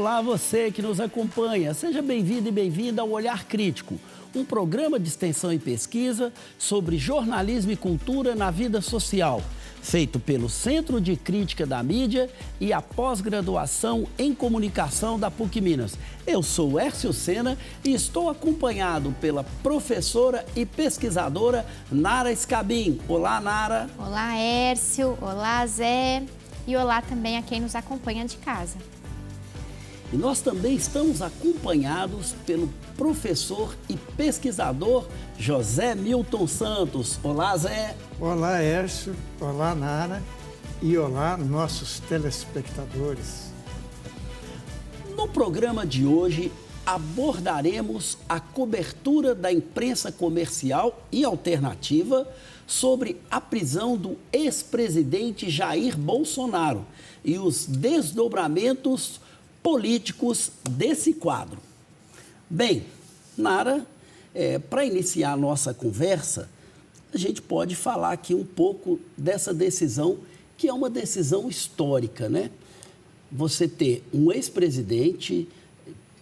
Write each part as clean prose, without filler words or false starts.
Olá, você que nos acompanha. Seja bem-vindo e bem-vinda ao Olhar Crítico, um programa de extensão e pesquisa sobre jornalismo e cultura na vida social, feito pelo Centro de Crítica da Mídia e a pós-graduação em comunicação da PUC Minas. Eu sou Hércio Sena e estou acompanhado pela professora e pesquisadora Nara Scabin. Olá, Nara. Olá, Hércio. Olá, Zé. E olá também a quem nos acompanha de casa. E nós também estamos acompanhados pelo professor e pesquisador José Milton Santos. Olá, Zé. Olá, Hércio. Olá, Nara. E olá, nossos telespectadores. No programa de hoje, abordaremos a cobertura da imprensa comercial e alternativa sobre a prisão do ex-presidente Jair Bolsonaro e os desdobramentos políticos desse quadro. Bem, Nara, para iniciar a nossa conversa, a gente pode falar aqui um pouco dessa decisão, que é uma decisão histórica, né? Você ter um ex-presidente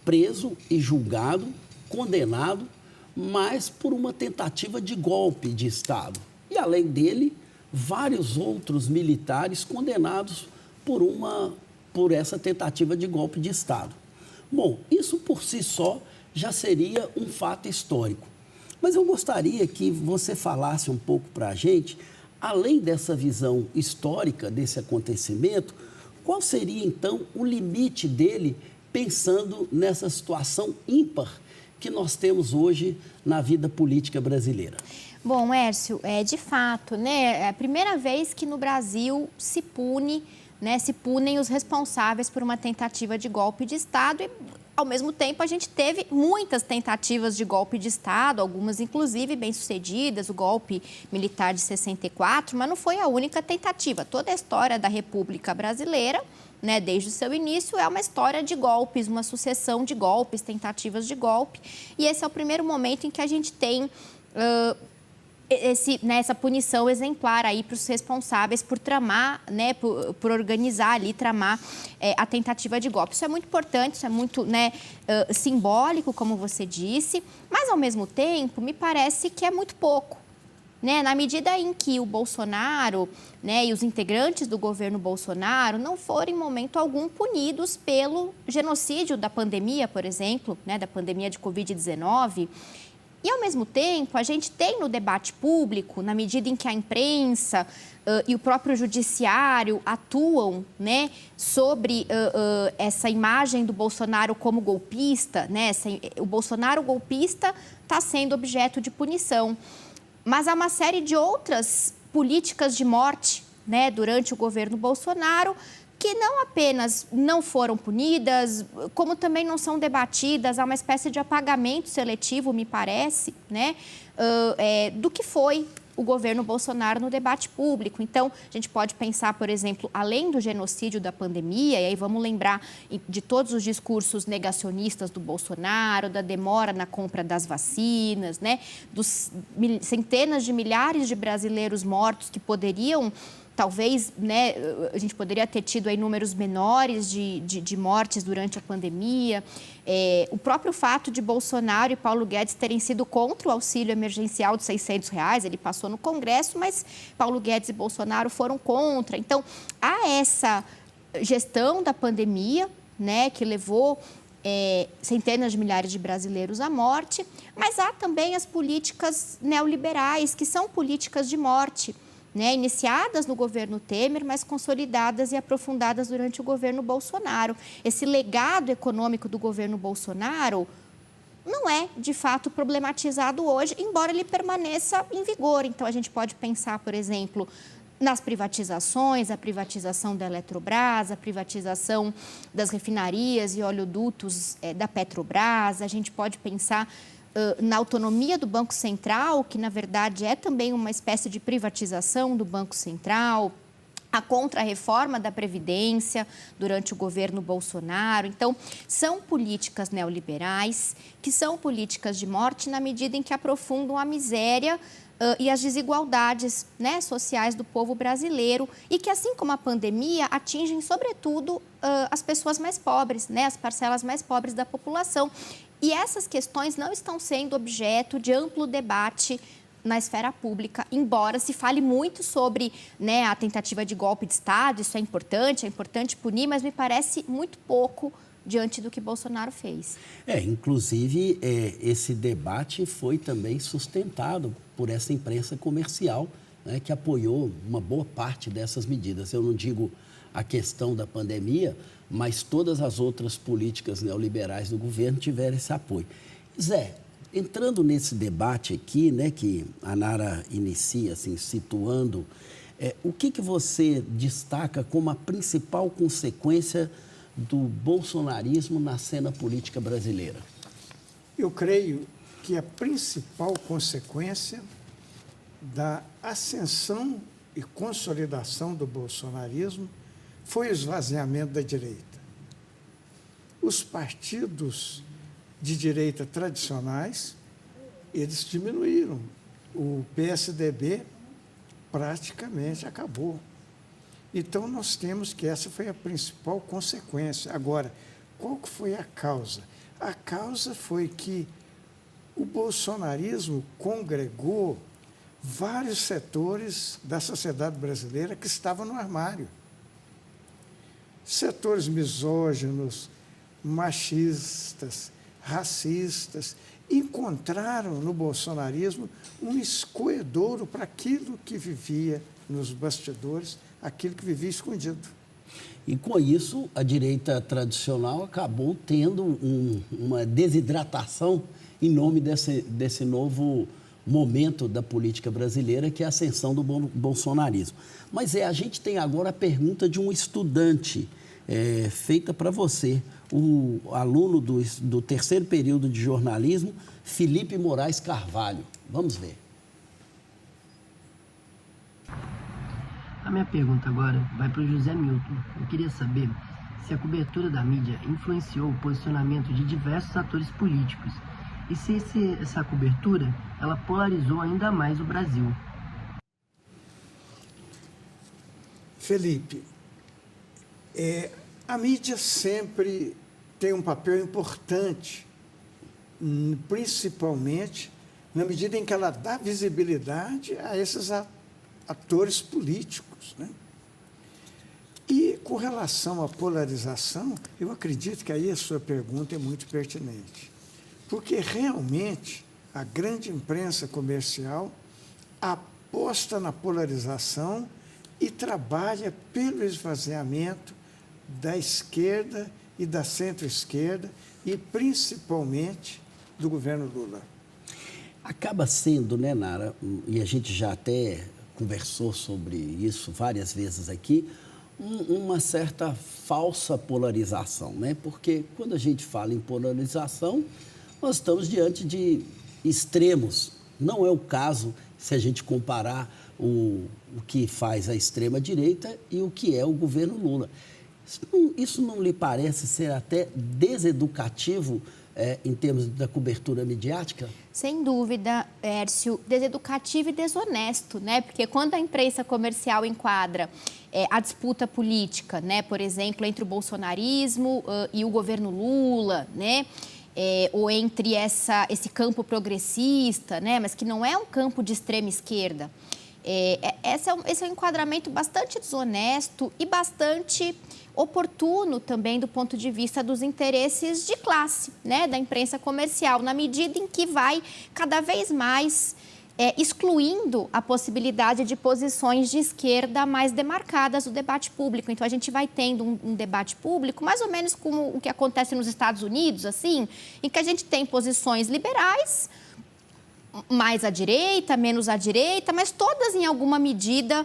preso e julgado, condenado, mas por uma tentativa de golpe de Estado. E, além dele, vários outros militares condenados por essa tentativa de golpe de Estado. Bom, isso por si só já seria um fato histórico. Mas eu gostaria que você falasse um pouco para a gente, além dessa visão histórica desse acontecimento, qual seria então o limite dele pensando nessa situação ímpar que nós temos hoje na vida política brasileira? Bom, Hércio, de fato, né, é a primeira vez que no Brasil se punem os responsáveis por uma tentativa de golpe de Estado e, ao mesmo tempo, a gente teve muitas tentativas de golpe de Estado, algumas, inclusive, bem-sucedidas, o golpe militar de 64, mas não foi a única tentativa. Toda a história da República Brasileira, né, desde o seu início, é uma história de golpes, uma sucessão de golpes, tentativas de golpe, e esse é o primeiro momento em que a gente tem essa punição exemplar aí para os responsáveis por tramar, né, por organizar ali, tramar a tentativa de golpe. Isso é muito importante, isso é muito, né, simbólico, como você disse, mas, ao mesmo tempo, me parece que é muito pouco, né? Na medida em que o Bolsonaro, né, e os integrantes do governo Bolsonaro não foram, em momento algum, punidos pelo genocídio da pandemia, por exemplo, né, da pandemia de Covid-19, e, ao mesmo tempo, a gente tem no debate público, na medida em que a imprensa e o próprio judiciário atuam, né, sobre essa imagem do Bolsonaro como golpista, né, o Bolsonaro golpista está sendo objeto de punição. Mas há uma série de outras políticas de morte, né, durante o governo Bolsonaro, que não apenas não foram punidas, como também não são debatidas. Há uma espécie de apagamento seletivo, me parece, né, do que foi o governo Bolsonaro no debate público. Então, a gente pode pensar, por exemplo, além do genocídio da pandemia, e aí vamos lembrar de todos os discursos negacionistas do Bolsonaro, da demora na compra das vacinas, né, dos centenas de milhares de brasileiros mortos que poderiam, talvez, né, a gente poderia ter tido aí números menores de mortes durante a pandemia. O próprio fato de Bolsonaro e Paulo Guedes terem sido contra o auxílio emergencial de R$600, ele passou no Congresso, mas Paulo Guedes e Bolsonaro foram contra. Então, há essa gestão da pandemia, né, que levou centenas de milhares de brasileiros à morte, mas há também as políticas neoliberais, que são políticas de morte, né, iniciadas no governo Temer, mas consolidadas e aprofundadas durante o governo Bolsonaro. Esse legado econômico do governo Bolsonaro não é, de fato, problematizado hoje, embora ele permaneça em vigor. Então, a gente pode pensar, por exemplo, nas privatizações, a privatização da Eletrobras, a privatização das refinarias e oleodutos da Petrobras. A gente pode pensar na autonomia do Banco Central, que, na verdade, é também uma espécie de privatização do Banco Central. a contra-reforma da Previdência durante o governo Bolsonaro. Então, são políticas neoliberais, que são políticas de morte na medida em que aprofundam a miséria e as desigualdades, né, sociais do povo brasileiro e que, assim como a pandemia, atingem, sobretudo, as pessoas mais pobres, né, as parcelas mais pobres da população. E essas questões não estão sendo objeto de amplo debate na esfera pública, embora se fale muito sobre, né, a tentativa de golpe de Estado, isso é importante punir, mas me parece muito pouco diante do que Bolsonaro fez. Inclusive, esse debate foi também sustentado por essa imprensa comercial, né, que apoiou uma boa parte dessas medidas. Eu não digo a questão da pandemia, mas todas as outras políticas neoliberais do governo tiveram esse apoio. Zé, entrando nesse debate aqui, né, que a Nara inicia, assim, situando, o que você destaca como a principal consequência do bolsonarismo na cena política brasileira? Eu creio que a principal consequência da ascensão e consolidação do bolsonarismo foi o esvaziamento da direita. Os partidos de direita tradicionais, eles diminuíram. O PSDB praticamente acabou. Então, nós temos que essa foi a principal consequência. Agora, qual que foi a causa? A causa foi que o bolsonarismo congregou vários setores da sociedade brasileira que estavam no armário. Setores misóginos, machistas, racistas, encontraram no bolsonarismo um escoedouro para aquilo que vivia nos bastidores, aquilo que vivia escondido. E, com isso, a direita tradicional acabou tendo uma desidratação em nome desse novo momento da política brasileira, que é a ascensão do bolsonarismo. Mas a gente tem agora a pergunta de um estudante, feita para você, o aluno do terceiro período de jornalismo, Felipe Moraes Carvalho. Vamos ver. A minha pergunta agora vai para o José Milton. Eu queria saber se a cobertura da mídia influenciou o posicionamento de diversos atores políticos e se essa cobertura ela polarizou ainda mais o Brasil. Felipe, a mídia sempre tem um papel importante, principalmente na medida em que ela dá visibilidade a esses atores políticos, né? E, com relação à polarização, eu acredito que aí a sua pergunta é muito pertinente, porque, realmente, a grande imprensa comercial aposta na polarização e trabalha pelo esvaziamento da esquerda e da centro-esquerda e, principalmente, do governo Lula. Acaba sendo, né, Nara, e a gente já até conversou sobre isso várias vezes aqui, uma certa falsa polarização, né? Porque quando a gente fala em polarização, nós estamos diante de extremos. Não é o caso se a gente comparar o que faz a extrema-direita e o que é o governo Lula. Isso não lhe parece ser até deseducativo em termos da cobertura midiática? Sem dúvida, Hércio, deseducativo e desonesto, né? Porque quando a imprensa comercial enquadra a disputa política, né, por exemplo, entre o bolsonarismo e o governo Lula, né, ou entre esse campo progressista, né, mas que não é um campo de extrema esquerda, esse é um enquadramento bastante desonesto e bastante oportuno também do ponto de vista dos interesses de classe, né, da imprensa comercial, na medida em que vai cada vez mais excluindo a possibilidade de posições de esquerda mais demarcadas no debate público. Então, a gente vai tendo um debate público, mais ou menos como o que acontece nos Estados Unidos, assim, em que a gente tem posições liberais, mais à direita, menos à direita, mas todas em alguma medida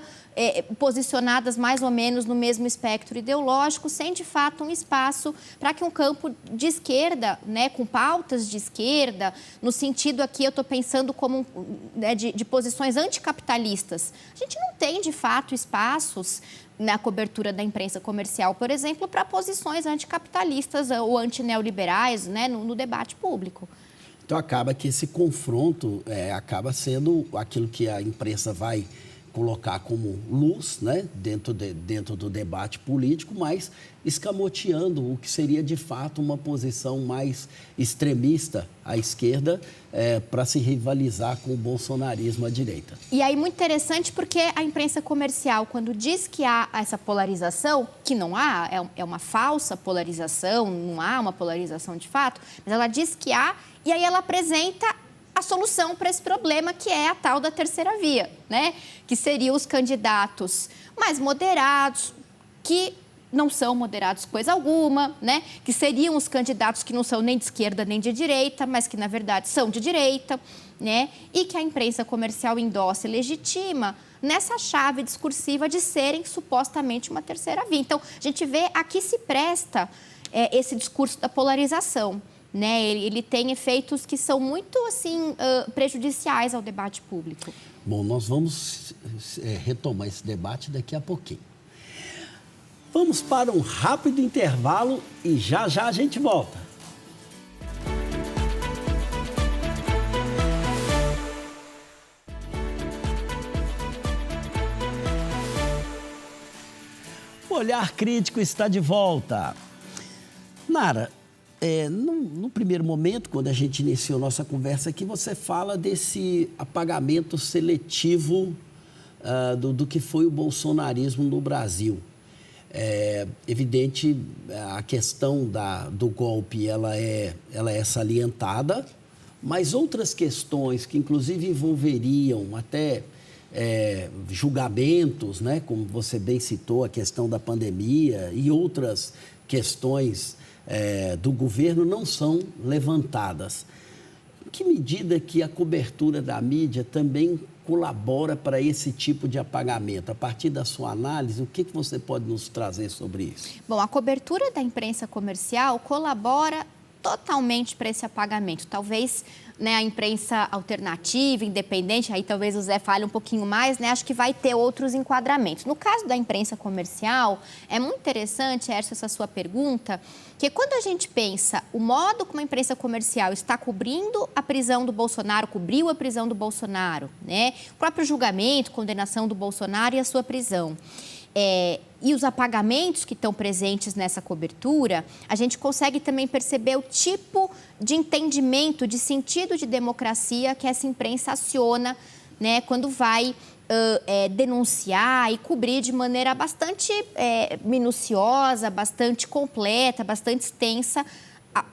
posicionadas mais ou menos no mesmo espectro ideológico, sem de fato um espaço para que um campo de esquerda, né, com pautas de esquerda, no sentido aqui eu estou pensando como de posições anticapitalistas. A gente não tem de fato espaços na cobertura da imprensa comercial, por exemplo, para posições anticapitalistas ou antineoliberais, né, no debate público. Então, acaba que esse confronto acaba sendo aquilo que a imprensa vai colocar como luz, né, dentro do debate político, mas escamoteando o que seria, de fato, uma posição mais extremista à esquerda para se rivalizar com o bolsonarismo à direita. E aí, muito interessante, porque a imprensa comercial, quando diz que há essa polarização, que não há, é uma falsa polarização, não há uma polarização de fato, mas ela diz que há, e aí ela apresenta a solução para esse problema, que é a tal da terceira via, né? Que seriam os candidatos mais moderados, que não são moderados coisa alguma, né? Que seriam os candidatos que não são nem de esquerda nem de direita, mas que, na verdade, são de direita, né? E que a imprensa comercial endossa e legitima nessa chave discursiva de serem supostamente uma terceira via. Então, a gente vê aqui se presta esse discurso da polarização. Né? Ele tem efeitos que são muito assim, prejudiciais ao debate público. Bom, nós vamos retomar esse debate daqui a pouquinho. Vamos para um rápido intervalo e já a gente volta. O Olhar Crítico está de volta. Nara, no primeiro momento, quando a gente iniciou nossa conversa aqui, você fala desse apagamento seletivo do que foi o bolsonarismo no Brasil. É evidente, a questão do golpe ela é salientada, mas outras questões que inclusive envolveriam até julgamentos, né, como você bem citou, a questão da pandemia e outras questões do governo não são levantadas. Em que medida que a cobertura da mídia também colabora para esse tipo de apagamento? A partir da sua análise, o que você pode nos trazer sobre isso? Bom, a cobertura da imprensa comercial colabora totalmente para esse apagamento. Talvez, né, a imprensa alternativa, independente, aí talvez o Zé fale um pouquinho mais, né, acho que vai ter outros enquadramentos. No caso da imprensa comercial, é muito interessante, essa sua pergunta, que quando a gente pensa o modo como a imprensa comercial está cobrindo a prisão do Bolsonaro, cobriu a prisão do Bolsonaro, né, o próprio julgamento, condenação do Bolsonaro e a sua prisão, e os apagamentos que estão presentes nessa cobertura, a gente consegue também perceber o tipo de entendimento, de sentido de democracia que essa imprensa aciona, né, quando vai denunciar e cobrir de maneira bastante minuciosa, bastante completa, bastante extensa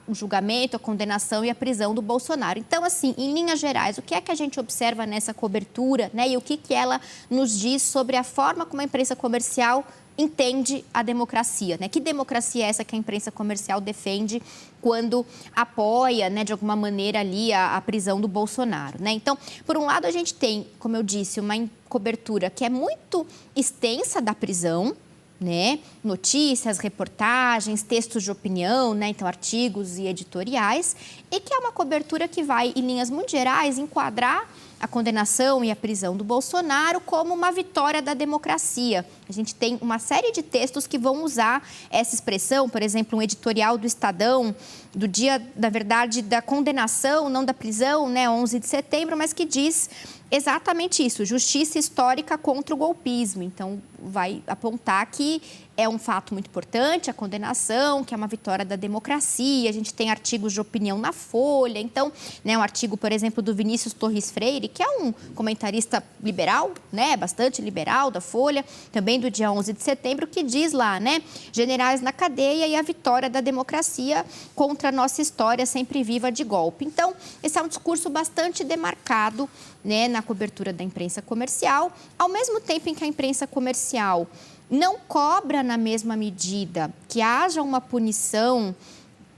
o julgamento, a condenação e a prisão do Bolsonaro. Então, assim, em linhas gerais, o que é que a gente observa nessa cobertura, né? E o que ela nos diz sobre a forma como a imprensa comercial entende a democracia, né? Que democracia é essa que a imprensa comercial defende quando apoia, né, de alguma maneira ali a prisão do Bolsonaro, né? Então, por um lado, a gente tem, como eu disse, uma cobertura que é muito extensa da prisão, né? Notícias, reportagens, textos de opinião, né? Então, artigos e editoriais, e que é uma cobertura que vai, em linhas muito gerais, enquadrar a condenação e a prisão do Bolsonaro como uma vitória da democracia. A gente tem uma série de textos que vão usar essa expressão, por exemplo, um editorial do Estadão, do dia, da verdade, da condenação, não da prisão, né, 11 de setembro, mas que diz exatamente isso, justiça histórica contra o golpismo. Então, vai apontar que é um fato muito importante, a condenação, que é uma vitória da democracia. A gente tem artigos de opinião na Folha. Então, né, um artigo, por exemplo, do Vinícius Torres Freire, que é um comentarista liberal, né, bastante liberal da Folha, também do dia 11 de setembro, que diz lá, né, generais na cadeia e a vitória da democracia contra a nossa história sempre viva de golpe. Então, esse é um discurso bastante demarcado, né, na cobertura da imprensa comercial, ao mesmo tempo em que a imprensa comercial não cobra na mesma medida que haja uma punição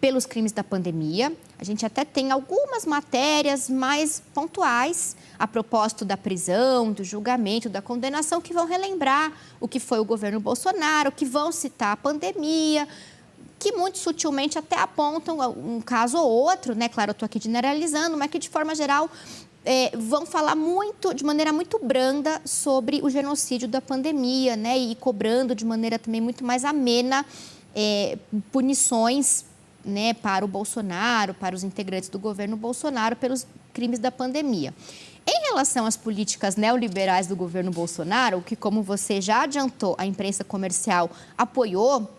pelos crimes da pandemia. A gente até tem algumas matérias mais pontuais a propósito da prisão, do julgamento, da condenação, que vão relembrar o que foi o governo Bolsonaro, que vão citar a pandemia, que muito sutilmente até apontam um caso ou outro, né? Claro, eu estou aqui generalizando, mas que de forma geral vão falar de maneira muito branda sobre o genocídio da pandemia, né? E cobrando de maneira também muito mais amena punições, né, para o Bolsonaro, para os integrantes do governo Bolsonaro pelos crimes da pandemia. Em relação às políticas neoliberais do governo Bolsonaro, que, como você já adiantou, a imprensa comercial apoiou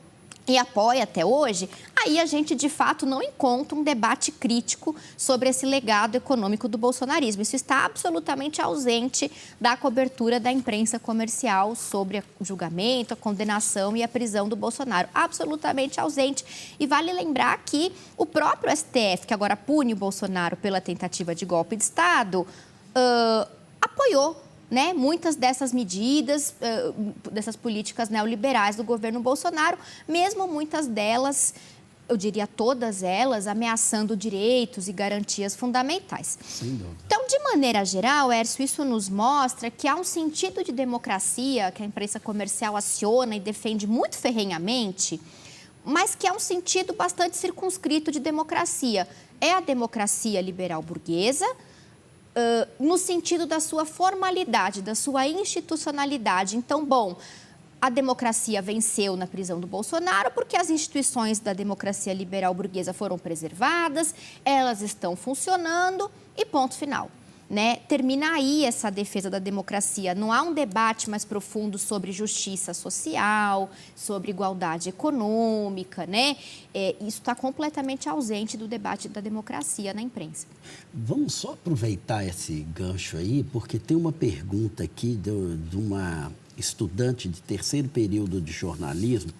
e apoia até hoje, aí a gente, de fato, não encontra um debate crítico sobre esse legado econômico do bolsonarismo. Isso está absolutamente ausente da cobertura da imprensa comercial sobre o julgamento, a condenação e a prisão do Bolsonaro. Absolutamente ausente. E vale lembrar que o próprio STF, que agora pune o Bolsonaro pela tentativa de golpe de Estado, apoiou, né, muitas dessas medidas, dessas políticas neoliberais do governo Bolsonaro, mesmo muitas delas, eu diria todas elas, ameaçando direitos e garantias fundamentais. Sem dúvida. Então, de maneira geral, Hércio, isso nos mostra que há um sentido de democracia que a imprensa comercial aciona e defende muito ferrenhamente, mas que é um sentido bastante circunscrito de democracia. É a democracia liberal burguesa, no sentido da sua formalidade, da sua institucionalidade. Então, bom, a democracia venceu na prisão do Bolsonaro porque as instituições da democracia liberal burguesa foram preservadas, elas estão funcionando e ponto final. Né? Termina aí essa defesa da democracia. Não há um debate mais profundo sobre justiça social, sobre igualdade econômica, né? Isso está completamente ausente do debate da democracia na imprensa. Vamos só aproveitar esse gancho aí, porque tem uma pergunta aqui de uma estudante de terceiro período de jornalismo,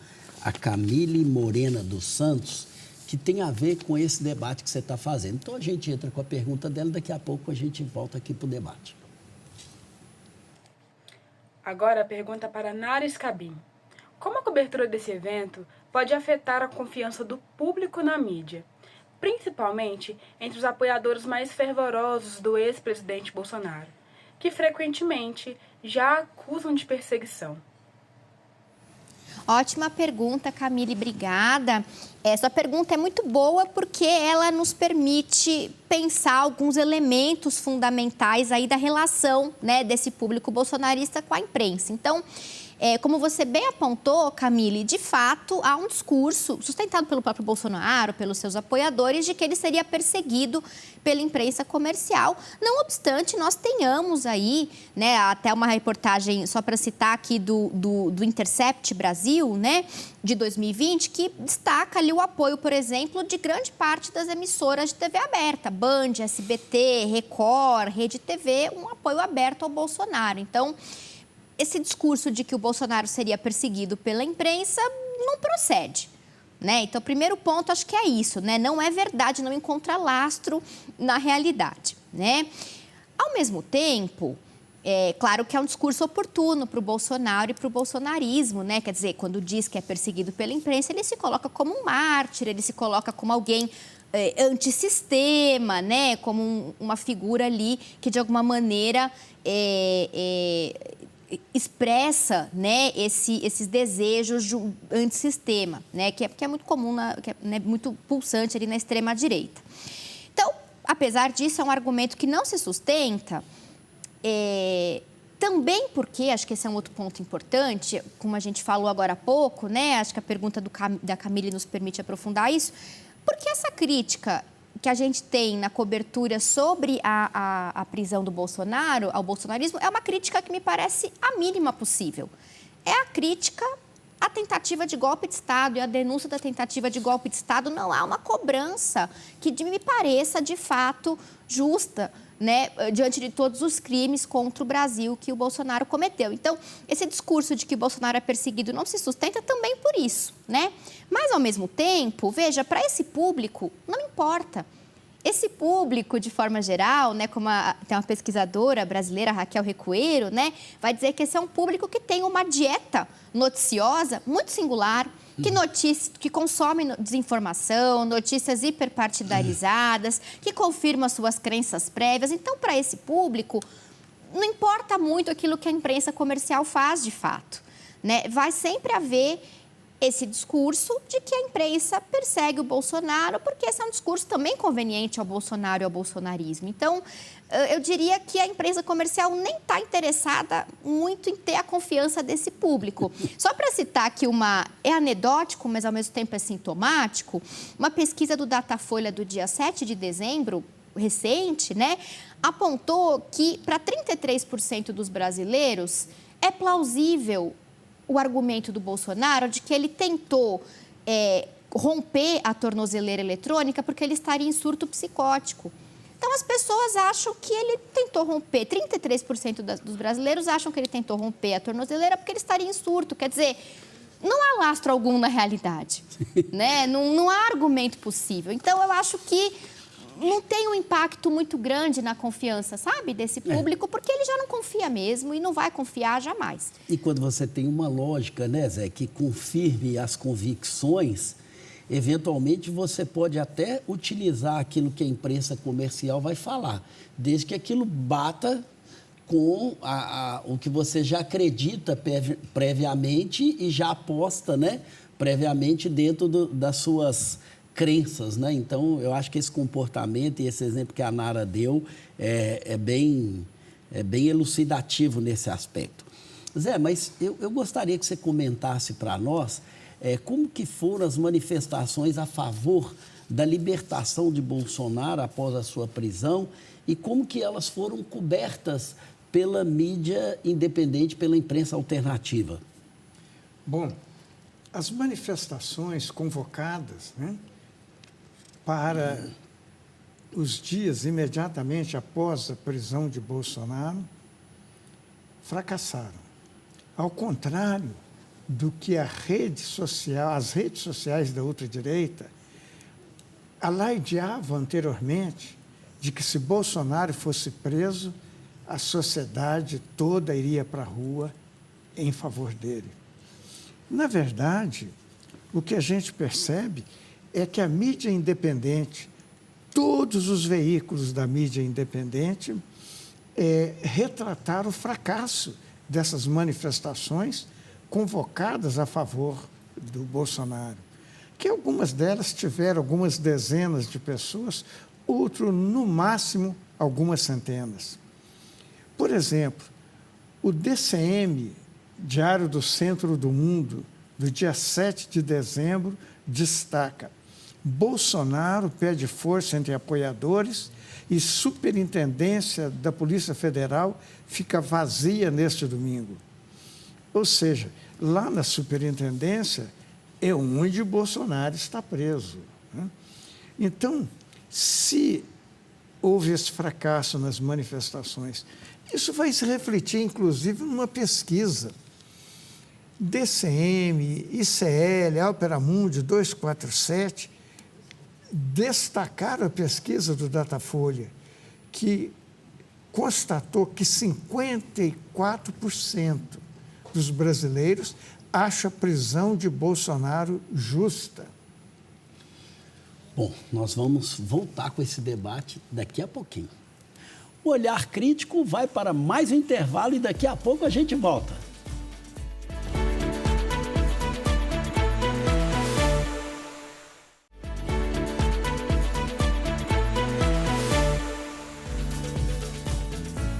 a Camille Morena dos Santos, que tem a ver com esse debate que você está fazendo. Então, a gente entra com a pergunta dela, daqui a pouco a gente volta aqui para o debate. Agora, a pergunta para Nara Scabim. Como a cobertura desse evento pode afetar a confiança do público na mídia, principalmente entre os apoiadores mais fervorosos do ex-presidente Bolsonaro, que frequentemente já acusam de perseguição? Ótima pergunta, Camille, obrigada. Essa pergunta é muito boa porque ela nos permite pensar alguns elementos fundamentais aí da relação, né, desse público bolsonarista com a imprensa. Então, como você bem apontou, Camille, de fato, há um discurso sustentado pelo próprio Bolsonaro, pelos seus apoiadores, de que ele seria perseguido pela imprensa comercial. Não obstante, nós tenhamos aí, né, até uma reportagem, só para citar aqui, do Intercept Brasil, né, de 2020, que destaca ali o apoio, por exemplo, de grande parte das emissoras de TV aberta, Band, SBT, Record, Rede TV, um apoio aberto ao Bolsonaro. Então, esse discurso de que o Bolsonaro seria perseguido pela imprensa não procede, né? Então, o primeiro ponto, acho que é isso, né? Não é verdade, não encontra lastro na realidade, né? Ao mesmo tempo, claro que é um discurso oportuno para o Bolsonaro e para o bolsonarismo, né? Quer dizer, quando diz que é perseguido pela imprensa, ele se coloca como um mártir, ele se coloca como alguém antissistema, né? Como uma figura ali que, de alguma maneira, expressa, né, esses desejos de um antissistema, né, que é muito comum, que é, né, muito pulsante ali na extrema-direita. Então, apesar disso, é um argumento que não se sustenta, também porque, acho que esse é um outro ponto importante, como a gente falou agora há pouco, né, acho que a pergunta da Camille nos permite aprofundar isso, porque essa crítica que a gente tem na cobertura sobre a prisão do Bolsonaro, ao bolsonarismo, é uma crítica que me parece a mínima possível. É a crítica à tentativa de golpe de Estado, e a denúncia da tentativa de golpe de Estado não há uma cobrança que me pareça, de fato, justa, né, diante de todos os crimes contra o Brasil que o Bolsonaro cometeu. Então, esse discurso de que o Bolsonaro é perseguido não se sustenta também por isso, né? Mas, ao mesmo tempo, veja, para esse público, não importa. Esse público, de forma geral, né, como tem uma pesquisadora brasileira, Raquel Recoeiro, né, vai dizer que esse é um público que tem uma dieta noticiosa muito singular, que consome desinformação, notícias hiperpartidarizadas, que confirma suas crenças prévias. Então, para esse público, não importa muito aquilo que a imprensa comercial faz de fato, né? Vai sempre haver esse discurso de que a imprensa persegue o Bolsonaro, porque esse é um discurso também conveniente ao Bolsonaro e ao bolsonarismo. Então, eu diria que a imprensa comercial nem está interessada muito em ter a confiança desse público. Só para citar aqui é anedótico, mas ao mesmo tempo é sintomático, uma pesquisa do Datafolha do dia 7 de dezembro, recente, né, apontou que para 33% dos brasileiros é plausível o argumento do Bolsonaro de que ele tentou romper a tornozeleira eletrônica porque ele estaria em surto psicótico. Então, as pessoas acham que ele tentou romper, 33% dos brasileiros acham que ele tentou romper a tornozeleira porque ele estaria em surto. Quer dizer, não há lastro algum na realidade, né? Não há argumento possível. Então, eu acho que não tem um impacto muito grande na confiança, sabe, desse público, porque ele já não confia mesmo e não vai confiar jamais. E quando você tem uma lógica, né, Zé, que confirme as convicções, eventualmente você pode até utilizar aquilo que a imprensa comercial vai falar, desde que aquilo bata com o que você já acredita previamente e já aposta, né, previamente dentro das suas crenças, né? Então, eu acho que esse comportamento e esse exemplo que a Nara deu é bem elucidativo nesse aspecto. Zé, mas eu gostaria que você comentasse para nós como que foram as manifestações a favor da libertação de Bolsonaro após a sua prisão e como que elas foram cobertas pela mídia independente, pela imprensa alternativa. Bom, as manifestações convocadas, né, para os dias imediatamente após a prisão de Bolsonaro, fracassaram. Ao contrário do que as redes sociais da ultradireita alardeavam anteriormente de que se Bolsonaro fosse preso, a sociedade toda iria para a rua em favor dele. Na verdade, o que a gente percebe é que a mídia independente, todos os veículos da mídia independente, retrataram o fracasso dessas manifestações convocadas a favor do Bolsonaro, que algumas delas tiveram algumas dezenas de pessoas, outro, no máximo, algumas centenas. Por exemplo, o DCM, Diário do Centro do Mundo, do dia 7 de dezembro, destaca: Bolsonaro pede força entre apoiadores e superintendência da Polícia Federal fica vazia neste domingo. Ou seja, lá na superintendência é onde Bolsonaro está preso, né? Então, se houve esse fracasso nas manifestações, isso vai se refletir, inclusive, numa pesquisa. DCM, ICL, Opera Mundi 247, destacaram a pesquisa do Datafolha, que constatou que 54% dos brasileiros acham a prisão de Bolsonaro justa. Bom, nós vamos voltar com esse debate daqui a pouquinho. O Olhar Crítico vai para mais um intervalo e daqui a pouco a gente volta.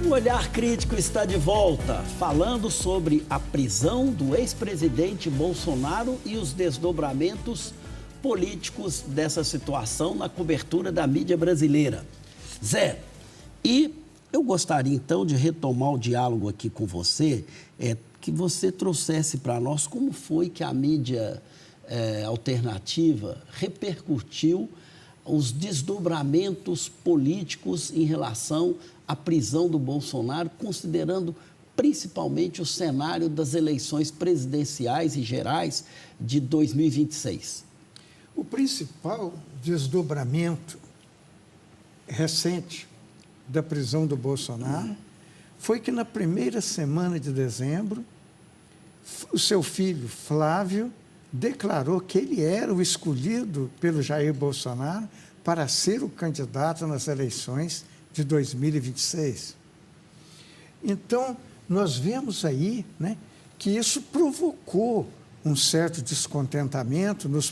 O Olhar Crítico está de volta, falando sobre a prisão do ex-presidente Bolsonaro e os desdobramentos políticos dessa situação na cobertura da mídia brasileira. Zé, e eu gostaria então de retomar o diálogo aqui com você, que você trouxesse para nós como foi que a mídia alternativa repercutiu os desdobramentos políticos em relação à prisão do Bolsonaro, considerando principalmente o cenário das eleições presidenciais e gerais de 2026. O principal desdobramento recente da prisão do Bolsonaro foi que na primeira semana de dezembro, o seu filho Flávio declarou que ele era o escolhido pelo Jair Bolsonaro para ser o candidato nas eleições de 2026. Então, nós vemos aí, né, que isso provocou um certo descontentamento nos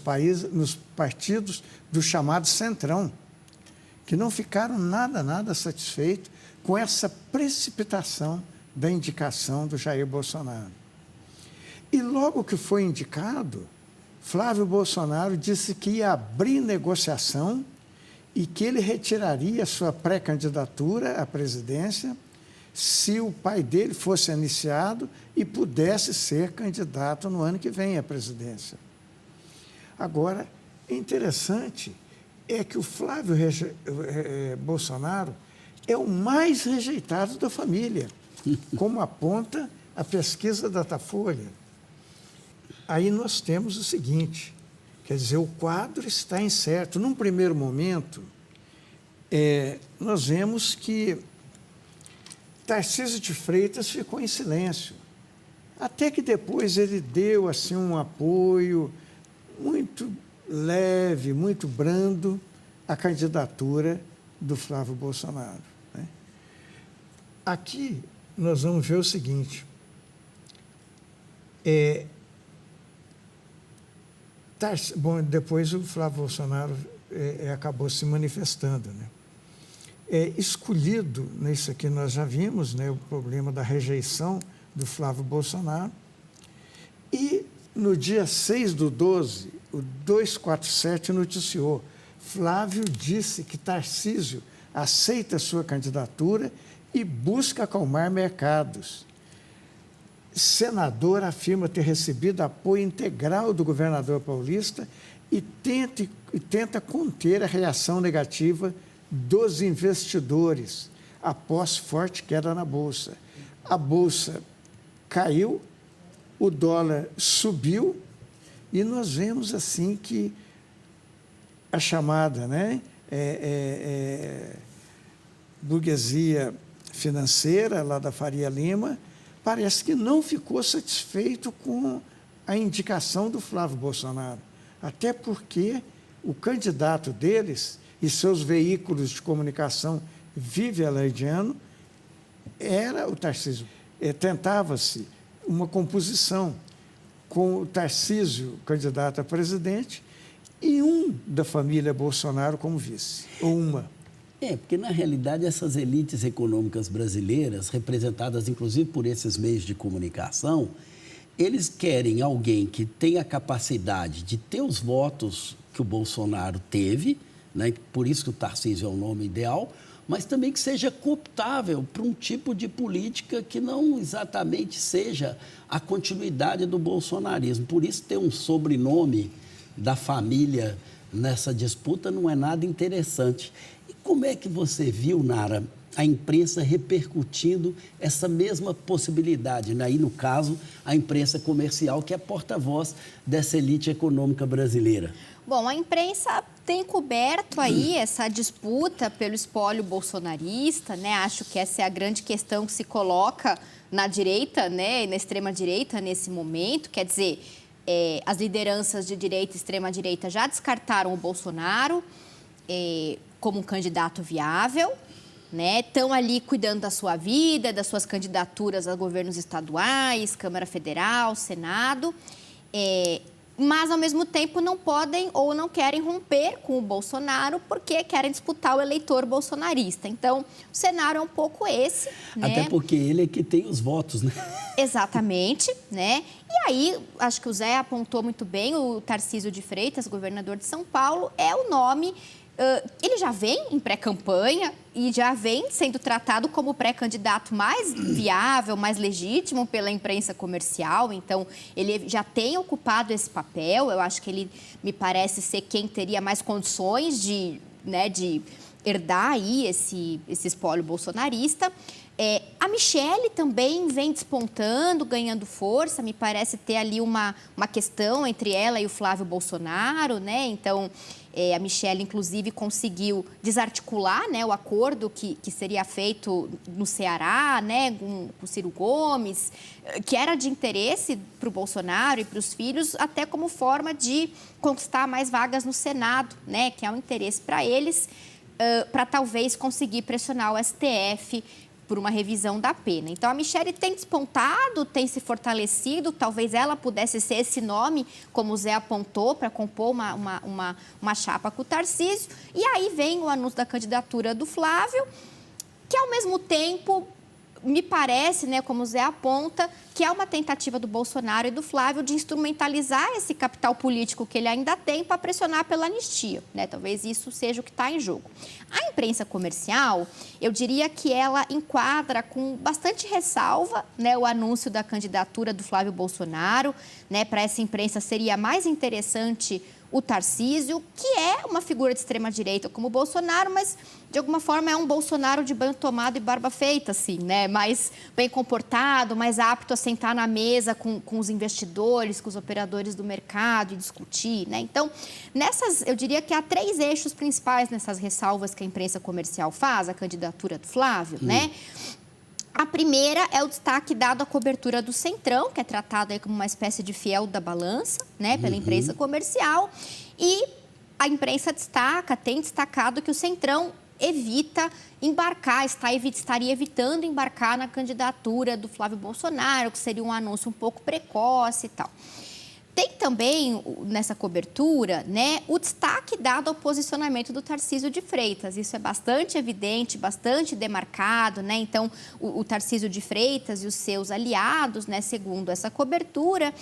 partidos do chamado Centrão, que não ficaram nada satisfeitos com essa precipitação da indicação do Jair Bolsonaro. E logo que foi indicado, Flávio Bolsonaro disse que ia abrir negociação e que ele retiraria sua pré-candidatura à presidência se o pai dele fosse iniciado e pudesse ser candidato no ano que vem à presidência. Agora, interessante é que o Flávio Bolsonaro é o mais rejeitado da família, como aponta a pesquisa Datafolha. Aí nós temos o seguinte, quer dizer, o quadro está incerto. Num primeiro momento, nós vemos que Tarcísio de Freitas ficou em silêncio, até que depois ele deu assim, um apoio muito leve, muito brando à candidatura do Flávio Bolsonaro, né? Aqui nós vamos ver o seguinte, bom, depois o Flávio Bolsonaro acabou se manifestando, né? Escolhido, nisso aqui nós já vimos, né, o problema da rejeição do Flávio Bolsonaro, e no dia 6/12, o 247 noticiou, Flávio disse que Tarcísio aceita sua candidatura e busca acalmar mercados. Senador afirma ter recebido apoio integral do governador paulista e tenta conter a reação negativa dos investidores após forte queda na Bolsa. A Bolsa caiu, o dólar subiu e nós vemos assim que a chamada, né, burguesia financeira lá da Faria Lima parece que não ficou satisfeito com a indicação do Flávio Bolsonaro, até porque o candidato deles e seus veículos de comunicação vive-aleidiano era o Tarcísio. Tentava-se uma composição com o Tarcísio, candidato a presidente, e um da família Bolsonaro como vice, ou uma. Porque na realidade essas elites econômicas brasileiras, representadas inclusive por esses meios de comunicação, eles querem alguém que tenha a capacidade de ter os votos que o Bolsonaro teve, né? Por isso que o Tarcísio é o nome ideal, mas também que seja cooptável para um tipo de política que não exatamente seja a continuidade do bolsonarismo. Por isso ter um sobrenome da família nessa disputa não é nada interessante. E como é que você viu, Nara, a imprensa repercutindo essa mesma possibilidade, né? Aí, no caso, a imprensa comercial, que é porta-voz dessa elite econômica brasileira? Bom, a imprensa tem coberto aí essa disputa pelo espólio bolsonarista, né? Acho que essa é a grande questão que se coloca na direita, né? E na extrema-direita nesse momento. Quer dizer, as lideranças de direita e extrema-direita já descartaram o Bolsonaro como um candidato viável, né? Estão ali cuidando da sua vida, das suas candidaturas a governos estaduais, Câmara Federal, Senado, mas, ao mesmo tempo, não podem ou não querem romper com o Bolsonaro porque querem disputar o eleitor bolsonarista. Então, o cenário é um pouco esse, né? Até porque ele é que tem os votos, né? Exatamente, né? E aí, acho que o Zé apontou muito bem, o Tarcísio de Freitas, governador de São Paulo, é o nome... ele já vem em pré-campanha e já vem sendo tratado como o pré-candidato mais viável, mais legítimo pela imprensa comercial. Então, ele já tem ocupado esse papel. Eu acho que ele me parece ser quem teria mais condições de herdar aí esse espólio bolsonarista. A Michelle também vem despontando, ganhando força, me parece ter ali uma questão entre ela e o Flávio Bolsonaro, né? Então, a Michelle, inclusive, conseguiu desarticular, né, o acordo que seria feito no Ceará, né, com o Ciro Gomes, que era de interesse para o Bolsonaro e para os filhos, até como forma de conquistar mais vagas no Senado, né, que é um interesse para eles, para talvez conseguir pressionar o STF por uma revisão da pena. Então, a Michelle tem despontado, tem se fortalecido, talvez ela pudesse ser esse nome, como o Zé apontou, para compor uma chapa com o Tarcísio. E aí vem o anúncio da candidatura do Flávio, que, ao mesmo tempo, me parece, né, como o Zé aponta, que é uma tentativa do Bolsonaro e do Flávio de instrumentalizar esse capital político que ele ainda tem para pressionar pela anistia, né? Talvez isso seja o que está em jogo. A imprensa comercial, eu diria que ela enquadra com bastante ressalva, né, o anúncio da candidatura do Flávio Bolsonaro, né? Para essa imprensa seria mais interessante o Tarcísio, que é uma figura de extrema-direita como o Bolsonaro, mas, de alguma forma, é um Bolsonaro de banho tomado e barba feita, assim, né? Mais bem comportado, mais apto a sentar na mesa com os investidores, com os operadores do mercado e discutir, né? Então, eu diria que há 3 eixos principais nessas ressalvas que a imprensa comercial faz, a candidatura do Flávio, né? A primeira é o destaque dado à cobertura do Centrão, que é tratado aí como uma espécie de fiel da balança, né, pela imprensa comercial. E a imprensa tem destacado que o Centrão evita embarcar, estaria evitando embarcar na candidatura do Flávio Bolsonaro, que seria um anúncio um pouco precoce e tal. Tem também, nessa cobertura, né, o destaque dado ao posicionamento do Tarcísio de Freitas. Isso é bastante evidente, bastante demarcado, né? Então, o Tarcísio de Freitas e os seus aliados, né, segundo essa cobertura,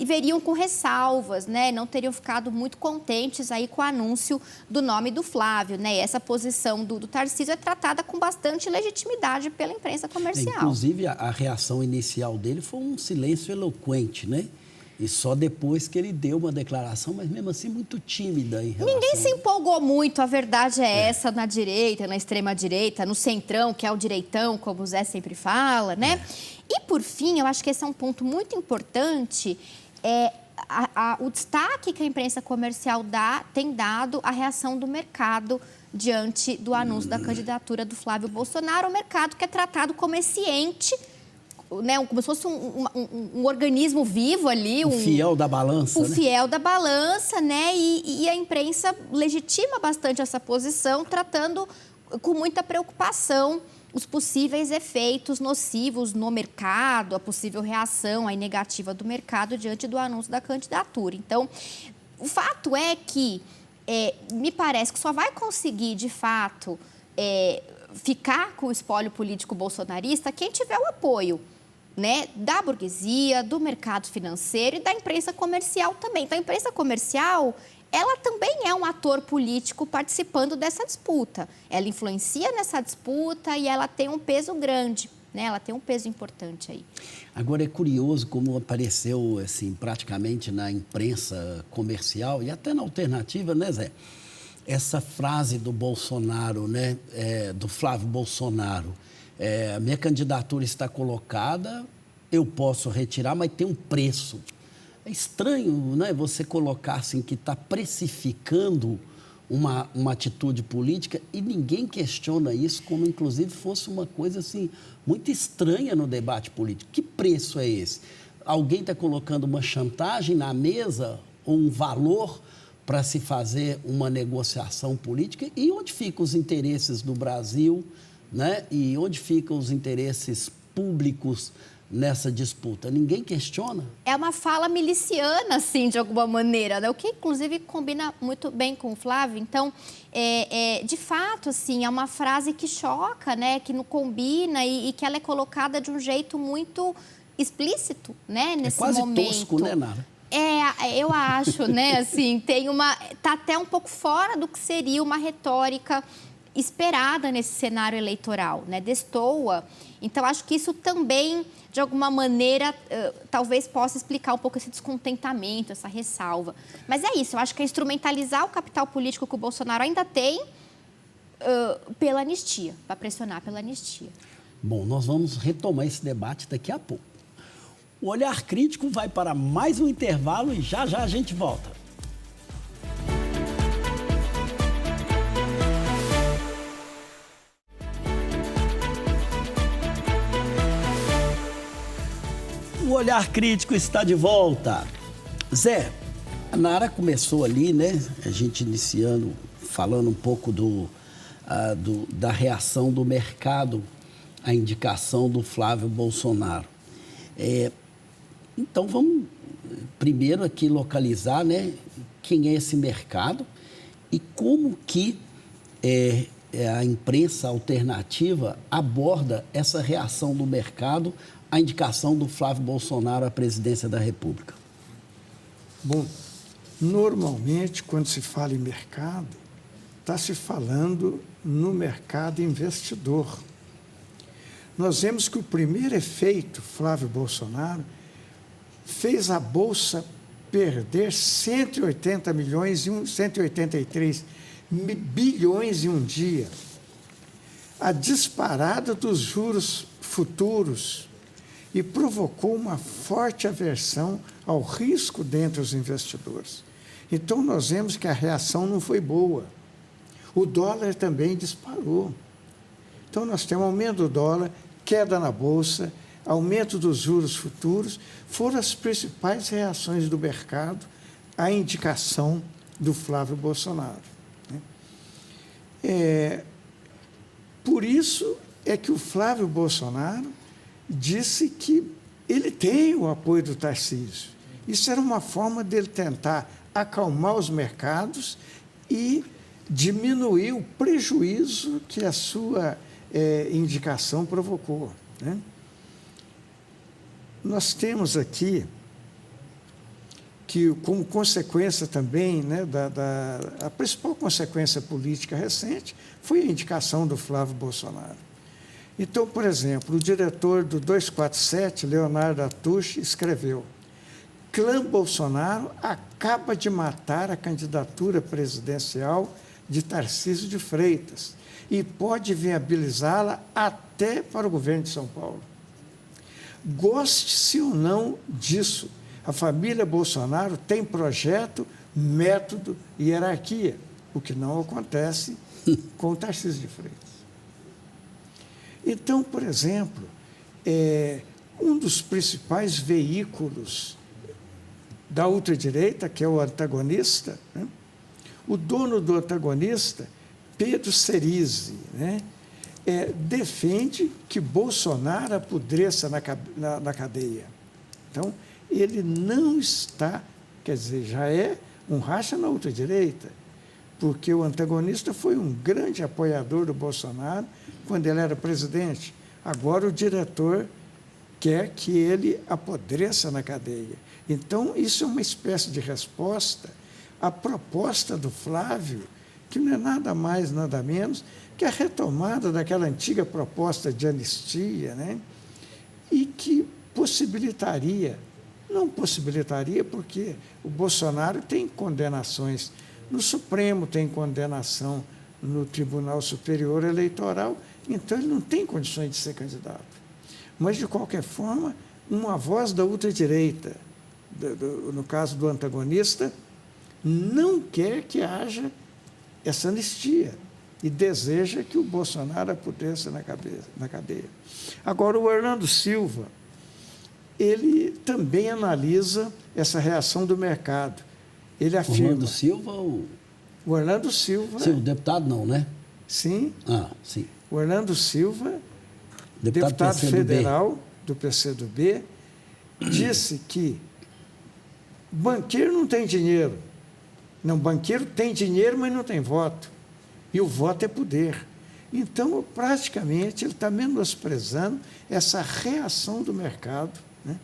veriam com ressalvas, né? Não teriam ficado muito contentes aí com o anúncio do nome do Flávio, né? E essa posição do Tarcísio é tratada com bastante legitimidade pela imprensa comercial. Inclusive, a reação inicial dele foi um silêncio eloquente, né? E só depois que ele deu uma declaração, mas mesmo assim muito tímida em relação... Ninguém se empolgou muito, a verdade é essa, na direita, na extrema-direita, no centrão, que é o direitão, como o Zé sempre fala, né? E, por fim, eu acho que esse é um ponto muito importante, o destaque que a imprensa comercial tem dado à reação do mercado diante do anúncio da candidatura do Flávio Bolsonaro, o mercado que é tratado como esse ente, né, como se fosse um organismo vivo ali. O fiel da balança, O fiel da balança, né? E a imprensa legitima bastante essa posição, tratando com muita preocupação os possíveis efeitos nocivos no mercado, a possível reação aí negativa do mercado diante do anúncio da candidatura. Então, o fato é que me parece que só vai conseguir, de fato, ficar com o espólio político bolsonarista quem tiver o apoio, né, da burguesia, do mercado financeiro e da imprensa comercial também. Então, a imprensa comercial, ela também é um ator político participando dessa disputa. Ela influencia nessa disputa e ela tem um peso grande, né? Ela tem um peso importante aí. Agora, é curioso como apareceu, assim, praticamente na imprensa comercial e até na alternativa, né, Zé? Essa frase do Bolsonaro, né, do Flávio Bolsonaro, a minha candidatura está colocada, eu posso retirar, mas tem um preço. É estranho, né, você colocar assim que está precificando uma atitude política e ninguém questiona isso como, inclusive, fosse uma coisa assim, muito estranha no debate político. Que preço é esse? Alguém está colocando uma chantagem na mesa ou um valor para se fazer uma negociação política? E onde ficam os interesses do Brasil, né? E onde ficam os interesses públicos nessa disputa? Ninguém questiona? É uma fala miliciana, assim, de alguma maneira, né? O que, inclusive, combina muito bem com o Flávio. Então, de fato, assim, é uma frase que choca, né? Que não combina e que ela é colocada de um jeito muito explícito, né? Nesse quase momento. Tosco, né, Nara? Eu acho, né? Assim, tá até um pouco fora do que seria uma retórica esperada nesse cenário eleitoral, né? Destoa. Então, acho que isso também, de alguma maneira, talvez possa explicar um pouco esse descontentamento, essa ressalva. Mas é isso, eu acho que é instrumentalizar o capital político que o Bolsonaro ainda tem pela anistia, para pressionar pela anistia. Bom, nós vamos retomar esse debate daqui a pouco. O Olhar Crítico vai para mais um intervalo e já já a gente volta. O Olhar Crítico está de volta. Zé, a Nara começou ali, né? A gente iniciando, falando um pouco da reação do mercado à indicação do Flávio Bolsonaro. Então, vamos primeiro aqui localizar, né, quem é esse mercado e como que a imprensa alternativa aborda essa reação do mercado à indicação do Flávio Bolsonaro à presidência da República. Bom, normalmente, quando se fala em mercado, está se falando no mercado investidor. Nós vemos que o primeiro efeito, Flávio Bolsonaro, fez a Bolsa perder 183 bilhões em um dia. A disparada dos juros futuros e provocou uma forte aversão ao risco dentre os investidores. Então, nós vemos que a reação não foi boa. O dólar também disparou. Então, nós temos aumento do dólar, queda na Bolsa, aumento dos juros futuros, foram as principais reações do mercado à indicação do Flávio Bolsonaro. Por isso é que o Flávio Bolsonaro disse que ele tem o apoio do Tarcísio. Isso era uma forma dele tentar acalmar os mercados e diminuir o prejuízo que a sua indicação provocou, né? Nós temos aqui que, como consequência também, né, a principal consequência política recente foi a indicação do Flávio Bolsonaro. Então, por exemplo, o diretor do 247, Leonardo Atush, escreveu: clã Bolsonaro acaba de matar a candidatura presidencial de Tarcísio de Freitas e pode viabilizá-la até para o governo de São Paulo. Goste-se ou não disso, a família Bolsonaro tem projeto, método e hierarquia, o que não acontece com o Tarcísio de Freitas. Então, por exemplo, um dos principais veículos da ultradireita, que é o Antagonista, né? O dono do Antagonista, Pedro Cerise, né, defende que Bolsonaro apodreça na cadeia. Então, ele não está, quer dizer, já é um racha na ultradireita, porque o Antagonista foi um grande apoiador do Bolsonaro quando ele era presidente. Agora o diretor quer que ele apodreça na cadeia. Então, isso é uma espécie de resposta à proposta do Flávio, que não é nada mais, nada menos que a retomada daquela antiga proposta de anistia, né? E que possibilitaria, não possibilitaria porque o Bolsonaro tem condenações no Supremo, tem condenação no Tribunal Superior Eleitoral, então ele não tem condições de ser candidato. Mas, de qualquer forma, uma voz da ultradireita, no caso do Antagonista, não quer que haja essa anistia e deseja que o Bolsonaro apodreça na cadeia. Agora, o Orlando Silva, ele também analisa essa reação do mercado. Ele afirma... Orlando Silva ou... O Orlando Silva... Sim, o deputado não, né? Sim. Ah, sim. O Orlando Silva, deputado federal do PCdoB, disse que banqueiro não tem dinheiro. Não, banqueiro tem dinheiro, mas não tem voto. E o voto é poder. Então, praticamente, ele está menosprezando essa reação do mercado, né?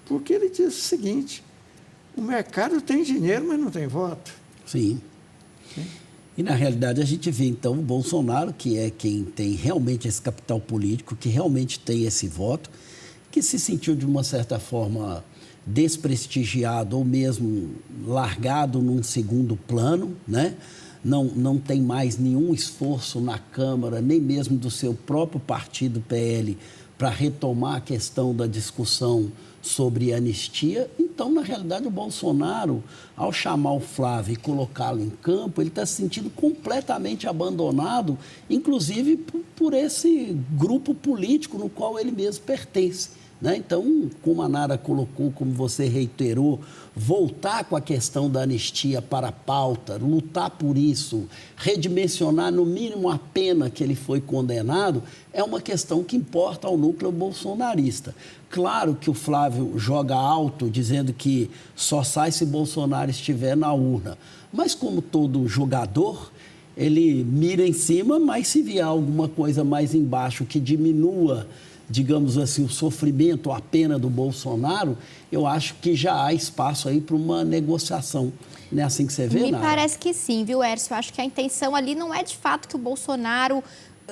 Porque ele diz o seguinte: o mercado tem dinheiro, mas não tem voto. Sim. E, na realidade, a gente vê, então, o Bolsonaro, que é quem tem realmente esse capital político, que realmente tem esse voto, que se sentiu, de uma certa forma, desprestigiado ou mesmo largado num segundo plano, né? não tem mais nenhum esforço na Câmara, nem mesmo do seu próprio partido PL, para retomar a questão da discussão sobre anistia. Então, na realidade, o Bolsonaro, ao chamar o Flávio e colocá-lo em campo, ele está se sentindo completamente abandonado, inclusive por esse grupo político no qual ele mesmo pertence. Então, como a Nara colocou, como você reiterou, voltar com a questão da anistia para a pauta, lutar por isso, redimensionar no mínimo a pena que ele foi condenado, é uma questão que importa ao núcleo bolsonarista. Claro que o Flávio joga alto, dizendo que só sai se Bolsonaro estiver na urna. Mas como todo jogador, ele mira em cima, mas se vier alguma coisa mais embaixo que diminua, digamos assim, o sofrimento, a pena do Bolsonaro, eu acho que já há espaço aí para uma negociação. Não é assim que você vê, Me Nara? parece que sim, viu, Hércio? Eu acho que a intenção ali não é de fato que o Bolsonaro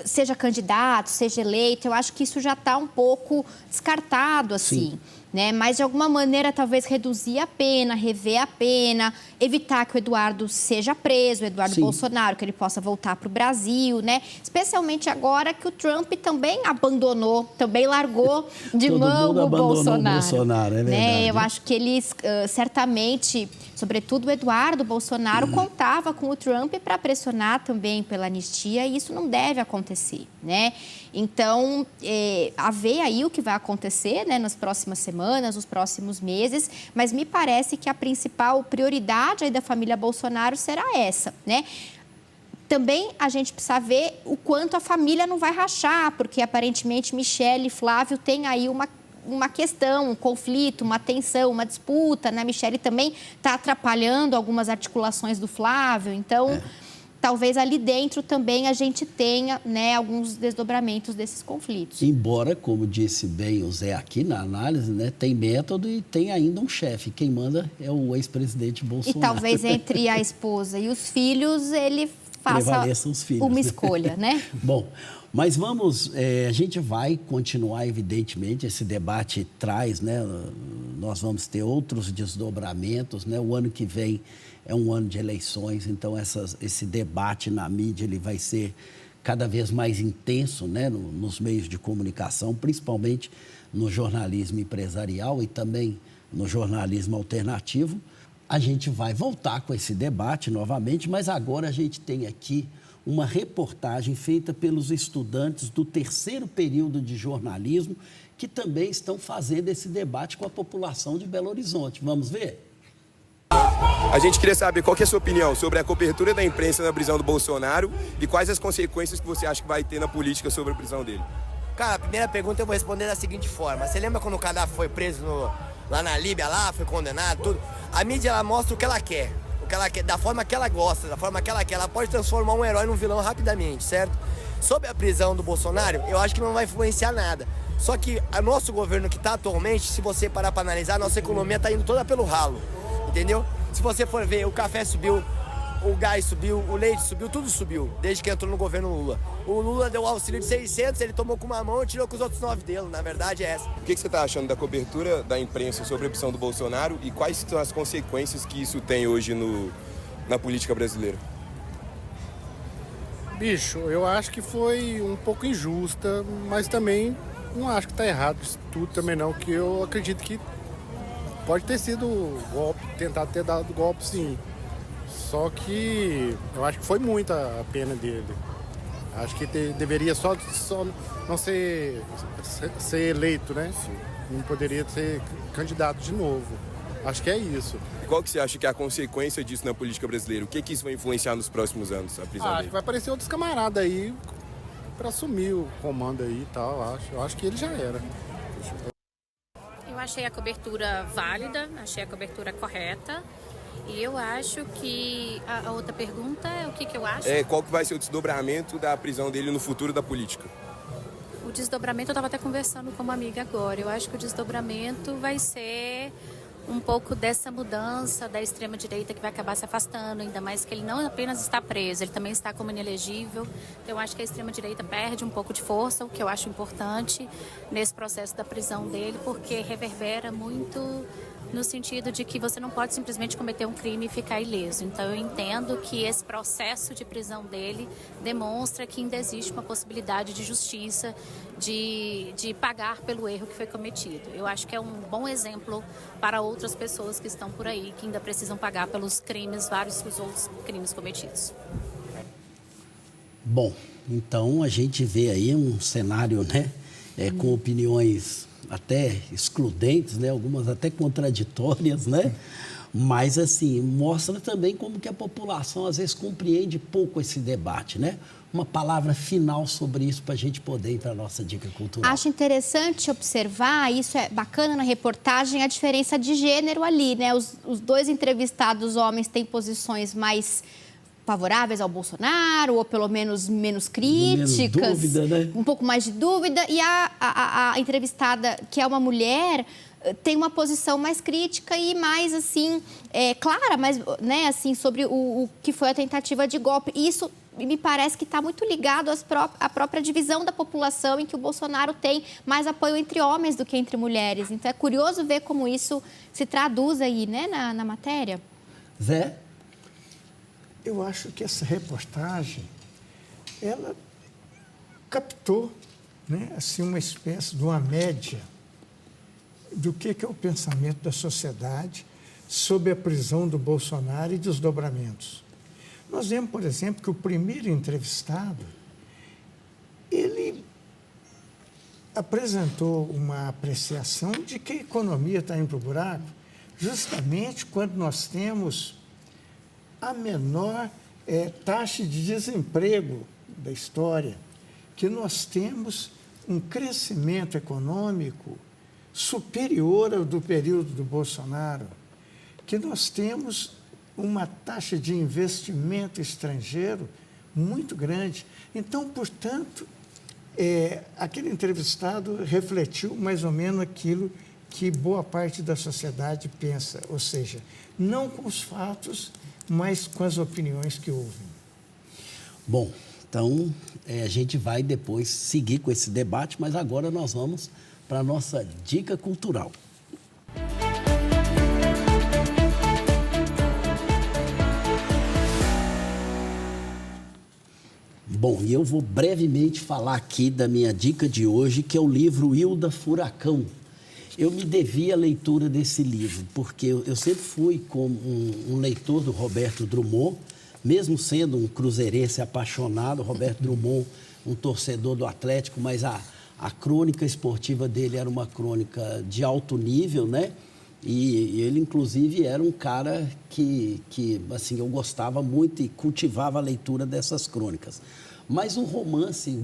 seja candidato, seja eleito. Eu acho que isso já está um pouco descartado, assim. Sim. Mas, de alguma maneira, talvez reduzir a pena, rever a pena, evitar que o Eduardo seja preso, o Eduardo Sim. Bolsonaro, que ele possa voltar para o Brasil, Especialmente agora que o Trump também abandonou, também largou de Todo mão mundo o abandonou Bolsonaro. o Bolsonaro, é verdade. Eu acho que eles, certamente, sobretudo o Eduardo Bolsonaro, contava com o Trump para pressionar também pela anistia, e isso não deve acontecer, Então, a ver aí o que vai acontecer, nas próximas semanas, nos próximos meses, mas me parece que a principal prioridade aí da família Bolsonaro será essa, Também a gente precisa ver o quanto a família não vai rachar, porque aparentemente Michele e Flávio têm aí uma questão, um conflito, uma tensão, uma disputa, Michele também está atrapalhando algumas articulações do Flávio, então talvez ali dentro também a gente tenha alguns desdobramentos desses conflitos. Embora, como disse bem o Zé aqui na análise, tem método e tem ainda um chefe. Quem manda é o ex-presidente Bolsonaro. E talvez entre a esposa e os filhos ele faça os filhos, uma escolha, Bom, mas vamos, a gente vai continuar, evidentemente, esse debate traz, nós vamos ter outros desdobramentos, o ano que vem é um ano de eleições, então esse debate na mídia ele vai ser cada vez mais intenso, nos meios de comunicação, principalmente no jornalismo empresarial e também no jornalismo alternativo. A gente vai voltar com esse debate novamente, mas agora a gente tem aqui uma reportagem feita pelos estudantes do 3º período de jornalismo que também estão fazendo esse debate com a população de Belo Horizonte. Vamos ver? A gente queria saber qual que é a sua opinião sobre a cobertura da imprensa na prisão do Bolsonaro e quais as consequências que você acha que vai ter na política sobre a prisão dele. Cara, a primeira pergunta eu vou responder da seguinte forma. Você lembra quando o Gaddafi foi preso lá na Líbia, foi condenado, tudo? A mídia, ela mostra o que ela quer, da forma que ela gosta, da forma que ela quer. Ela pode transformar um herói num vilão rapidamente, certo? Sobre a prisão do Bolsonaro, eu acho que não vai influenciar nada. Só que o nosso governo que está atualmente, se você parar para analisar, a nossa economia está indo toda pelo ralo, entendeu? Se você for ver, o café subiu, o gás subiu, o leite subiu, tudo subiu, desde que entrou no governo Lula. O Lula deu auxílio de 600, ele tomou com uma mão e tirou com os outros 9 dele, na verdade é essa. O que você está achando da cobertura da imprensa sobre a prisão do Bolsonaro e quais são as consequências que isso tem hoje na política brasileira? Bicho, eu acho que foi um pouco injusta, mas também não acho que está errado isso tudo também não, que eu acredito que pode ter sido golpe, tentado ter dado golpe sim. Só que eu acho que foi muita a pena dele. Acho que deveria só não ser eleito, Sim. Não poderia ser candidato de novo. Acho que é isso. E qual que você acha que é a consequência disso na política brasileira? O que isso vai influenciar nos próximos anos, a prisão Acho dele? que vai aparecer outros camaradas aí para assumir o comando aí e tal. Eu acho que ele já era. Eu achei a cobertura válida, achei a cobertura correta. E eu acho que a outra pergunta é o que eu acho? Qual que vai ser o desdobramento da prisão dele no futuro da política? O desdobramento, eu estava até conversando com uma amiga agora, eu acho que o desdobramento vai ser um pouco dessa mudança da extrema-direita que vai acabar se afastando, ainda mais que ele não apenas está preso, ele também está como inelegível. Então, eu acho que a extrema-direita perde um pouco de força, o que eu acho importante nesse processo da prisão dele, porque reverbera muito no sentido de que você não pode simplesmente cometer um crime e ficar ileso. Então, eu entendo que esse processo de prisão dele demonstra que ainda existe uma possibilidade de justiça, de pagar pelo erro que foi cometido. Eu acho que é um bom exemplo para outras pessoas que estão por aí, que ainda precisam pagar pelos crimes, vários dos outros crimes cometidos. Bom, então a gente vê aí um cenário, né, com opiniões até excludentes, né, algumas até contraditórias, né, mas assim, mostra também como que a população às vezes compreende pouco esse debate, né? Uma palavra final sobre isso para a gente poder ir para a nossa dica cultural. Acho interessante observar, isso é bacana na reportagem, a diferença de gênero ali, né? Os dois entrevistados homens têm posições mais favoráveis ao Bolsonaro, ou pelo menos menos críticas, menos dúvida, né? Um pouco mais de dúvida, e a entrevistada, que é uma mulher, tem uma posição mais crítica e mais, assim, clara, mas, né, assim, sobre o que foi a tentativa de golpe. Isso me parece que está muito ligado à própria divisão da população, em que o Bolsonaro tem mais apoio entre homens do que entre mulheres. Então, é curioso ver como isso se traduz aí, né, na matéria. Zé? Eu acho que essa reportagem, ela captou, né, assim, uma espécie de uma média do que é o pensamento da sociedade sobre a prisão do Bolsonaro e desdobramentos. Nós vemos, por exemplo, que o primeiro entrevistado, ele apresentou uma apreciação de que a economia está indo para o buraco, justamente quando nós temos a menor taxa de desemprego da história, que nós temos um crescimento econômico superior ao do período do Bolsonaro, que nós temos uma taxa de investimento estrangeiro muito grande. Então, portanto, aquele entrevistado refletiu mais ou menos aquilo que boa parte da sociedade pensa, ou seja, não com os fatos, mas com as opiniões que ouvem. Bom, então a gente vai depois seguir com esse debate, mas agora nós vamos para a nossa dica cultural. Bom, e eu vou brevemente falar aqui da minha dica de hoje, que é o livro Hilda Furacão. Eu me devia a leitura desse livro, porque eu sempre fui como um leitor do Roberto Drummond, mesmo sendo um cruzeirense apaixonado, Roberto Drummond, um torcedor do Atlético, mas a crônica esportiva dele era uma crônica de alto nível, né? E ele, inclusive, era um cara que assim, eu gostava muito e cultivava a leitura dessas crônicas. Mas o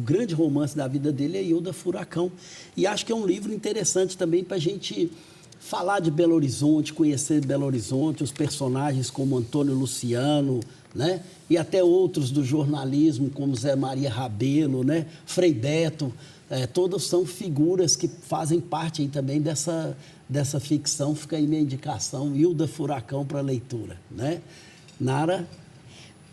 grande romance da vida dele é Hilda Furacão. E acho que é um livro interessante também para a gente falar de Belo Horizonte, conhecer Belo Horizonte, os personagens como Antônio Luciano, né? E até outros do jornalismo, como Zé Maria Rabelo, né? Frei Beto, todas são figuras que fazem parte aí também dessa ficção. Fica aí minha indicação, Hilda Furacão, para leitura, né? Nara?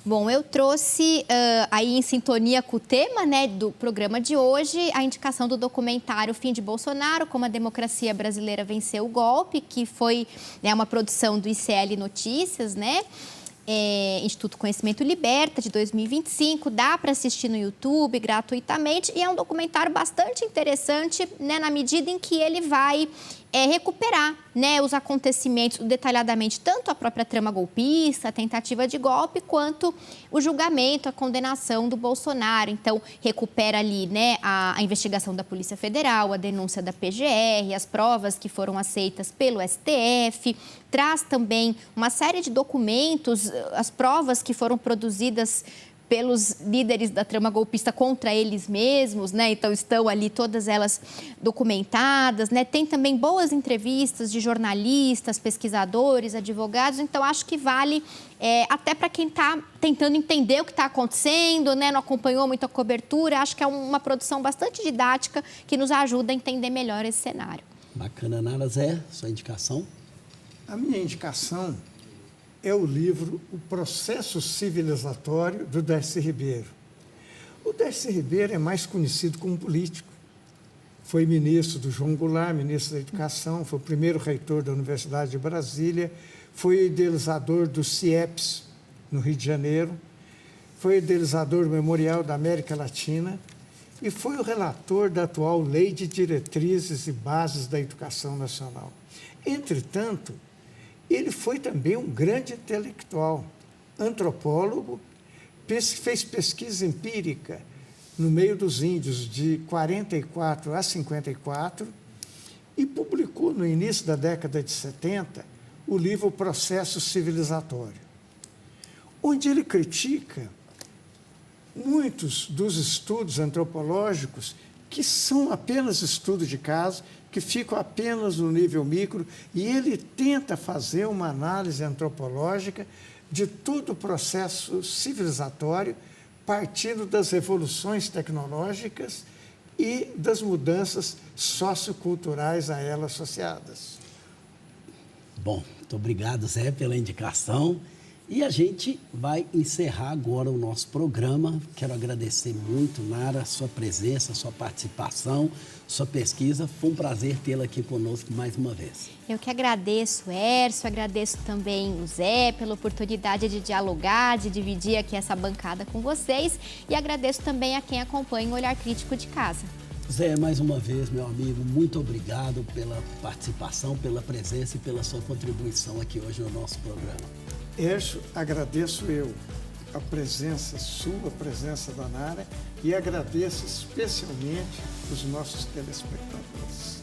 Bom, eu trouxe aí em sintonia com o tema, né, do programa de hoje, a indicação do documentário Fim de Bolsonaro, como a democracia brasileira venceu o golpe, que foi, né, uma produção do ICL Notícias, né? Instituto Conhecimento Liberta, de 2025, dá para assistir no YouTube gratuitamente, e é um documentário bastante interessante, né, na medida em que ele vai recuperar, né, os acontecimentos detalhadamente, tanto a própria trama golpista, a tentativa de golpe, quanto o julgamento, a condenação do Bolsonaro. Então, recupera ali, né, a investigação da Polícia Federal, a denúncia da PGR, as provas que foram aceitas pelo STF, traz também uma série de documentos, as provas que foram produzidas pelos líderes da trama golpista contra eles mesmos, né? Então, estão ali todas elas documentadas, né? Tem também boas entrevistas de jornalistas, pesquisadores, advogados. Então, acho que vale até para quem está tentando entender o que está acontecendo, né? Não acompanhou muito a cobertura. Acho que é uma produção bastante didática que nos ajuda a entender melhor esse cenário. Bacana, Nara. Zé, sua indicação? A minha indicação é o livro O Processo Civilizatório, do Darcy Ribeiro. O Darcy Ribeiro é mais conhecido como político, foi ministro do João Goulart, ministro da Educação, foi o primeiro reitor da Universidade de Brasília, foi idealizador do CIEPS, no Rio de Janeiro, foi idealizador do Memorial da América Latina e foi o relator da atual Lei de Diretrizes e Bases da Educação Nacional. Entretanto, ele foi também um grande intelectual, antropólogo, fez pesquisa empírica no meio dos índios de 44 a 54 e publicou no início da década de 70 o livro Processo Civilizatório, onde ele critica muitos dos estudos antropológicos que são apenas estudos de caso, que ficam apenas no nível micro, e ele tenta fazer uma análise antropológica de todo o processo civilizatório, partindo das revoluções tecnológicas e das mudanças socioculturais a elas associadas. Bom, muito obrigado, Zé, pela indicação. E a gente vai encerrar agora o nosso programa. Quero agradecer muito, Nara, a sua presença, a sua participação, sua pesquisa. Foi um prazer tê-la aqui conosco mais uma vez. Eu que agradeço, Hércio, agradeço também o Zé pela oportunidade de dialogar, de dividir aqui essa bancada com vocês e agradeço também a quem acompanha o Olhar Crítico de Casa. Zé, mais uma vez, meu amigo, muito obrigado pela participação, pela presença e pela sua contribuição aqui hoje no nosso programa. Hércio, agradeço eu a presença sua, a presença da Nara e agradeço especialmente os nossos telespectadores.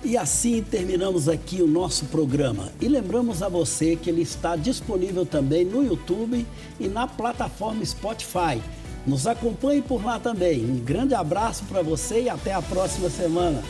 E assim terminamos aqui o nosso programa. E lembramos a você que ele está disponível também no YouTube e na plataforma Spotify. Nos acompanhe por lá também. Um grande abraço para você e até a próxima semana.